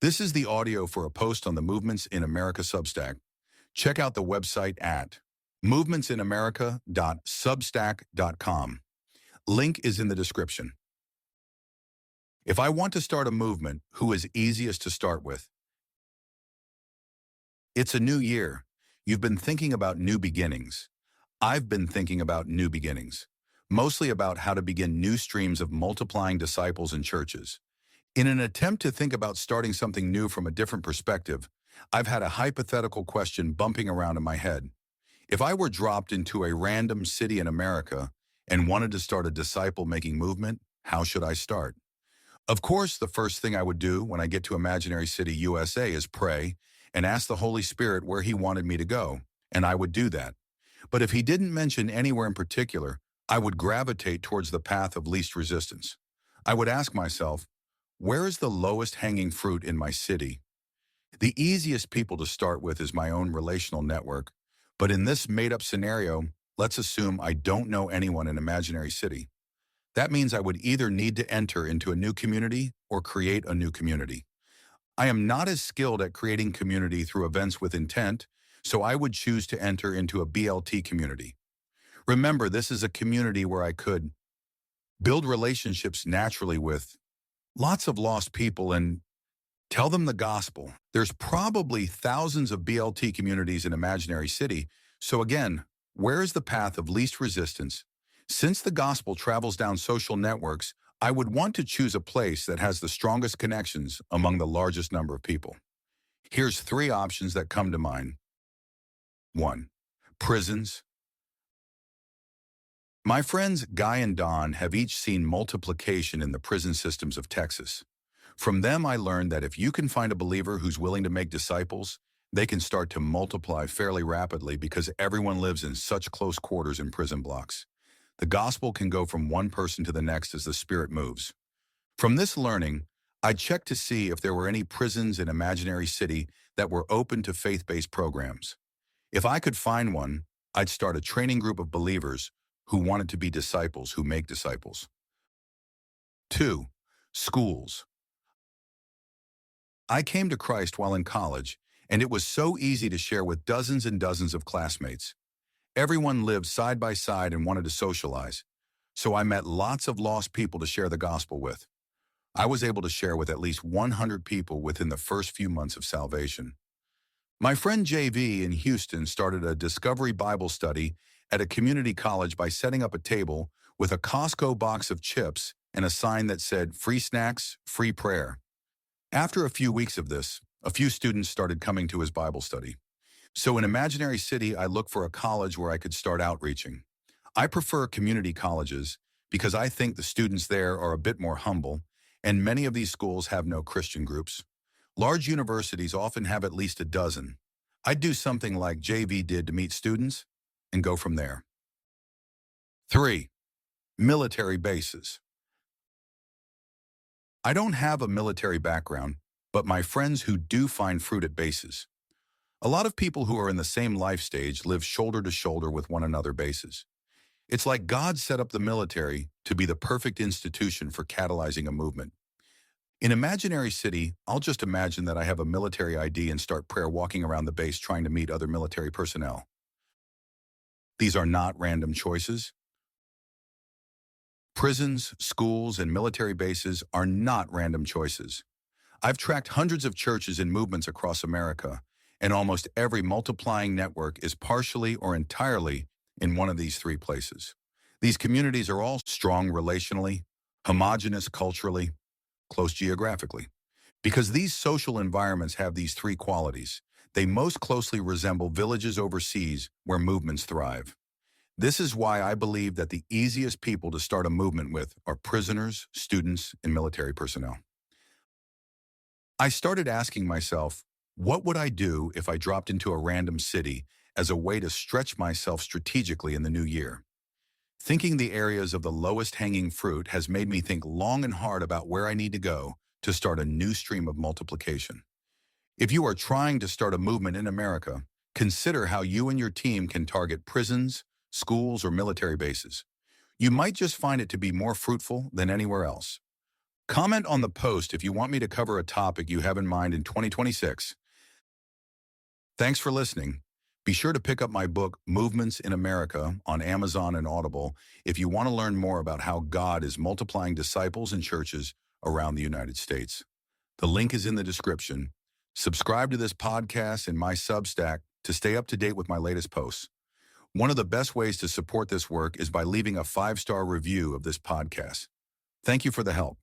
This is the audio for a post on the Movements in America Substack. Check out the website at movementsinamerica.substack.com. Link is in the description. If I want to start a movement, who is easiest to start with? It's a new year. You've been thinking about new beginnings. I've been thinking about new beginnings, mostly about how to begin new streams of multiplying disciples and churches. In an attempt to think about starting something new from a different perspective, I've had a hypothetical question bumping around in my head. If I were dropped into a random city in America and wanted to start a disciple-making movement, how should I start? Of course, the first thing I would do when I get to Imaginary City, USA is pray and ask the Holy Spirit where He wanted me to go, and I would do that. But if He didn't mention anywhere in particular, I would gravitate towards the path of least resistance. I would ask myself, where is the lowest hanging fruit in my city? The easiest people to start with is my own relational network, but in this made-up scenario, let's assume I don't know anyone in Imaginary City. That means I would either need to enter into a new community or create a new community. I am not as skilled at creating community through events with intent, so I would choose to enter into a BLT community. Remember, this is a community where I could build relationships naturally with lots of lost people and tell them the gospel. There's probably thousands of BLT communities in Imaginary City, so again, where is the path of least resistance? Since the gospel travels down social networks, I would want to choose a place that has the strongest connections among the largest number of people. Here's 3 options that come to mind. 1. Prisons. My friends Guy and Don have each seen multiplication in the prison systems of Texas. From them, I learned that if you can find a believer who's willing to make disciples, they can start to multiply fairly rapidly because everyone lives in such close quarters in prison blocks. The gospel can go from one person to the next as the Spirit moves. From this learning, I checked to see if there were any prisons in Imaginary City that were open to faith-based programs. If I could find one, I'd start a training group of believers who wanted to be disciples who make disciples. 2. Schools. I came to Christ while in college, and it was so easy to share with dozens and dozens of classmates. Everyone lived side by side and wanted to socialize, so I met lots of lost people to share the gospel with. I was able to share with at least 100 people within the first few months of salvation. My friend JV in Houston started a Discovery Bible study at a community college by setting up a table with a Costco box of chips and a sign that said, "Free snacks, free prayer." After a few weeks of this, a few students started coming to his Bible study. So in Imaginary City, I looked for a college where I could start outreaching. I prefer community colleges because I think the students there are a bit more humble, and many of these schools have no Christian groups. Large universities often have at least a dozen. I'd do something like JV did to meet students and go from there. 3. Military bases. I don't have a military background, but my friends who do find fruit at bases. A lot of people who are in the same life stage live shoulder to shoulder with one another bases. It's like God set up the military to be the perfect institution for catalyzing a movement. In Imaginary City, I'll just imagine that I have a military ID and start prayer walking around the base trying to meet other military personnel. These are not random choices. Prisons, schools, and military bases are not random choices. I've tracked hundreds of churches and movements across America, and almost every multiplying network is partially or entirely in one of these 3 places. These communities are all strong relationally, homogeneous culturally, close geographically. Because these social environments have these 3 qualities, they most closely resemble villages overseas where movements thrive. This is why I believe that the easiest people to start a movement with are prisoners, students, and military personnel. I started asking myself, what would I do if I dropped into a random city as a way to stretch myself strategically in the new year? Thinking the areas of the lowest hanging fruit has made me think long and hard about where I need to go to start a new stream of multiplication. If you are trying to start a movement in America, consider how you and your team can target prisons, schools, or military bases. You might just find it to be more fruitful than anywhere else. Comment on the post if you want me to cover a topic you have in mind in 2026. Thanks for listening. Be sure to pick up my book, Movements in America, on Amazon and Audible if you want to learn more about how God is multiplying disciples and churches around the United States. The link is in the description. Subscribe to this podcast and my Substack to stay up to date with my latest posts. One of the best ways to support this work is by leaving a 5-star review of this podcast. Thank you for the help.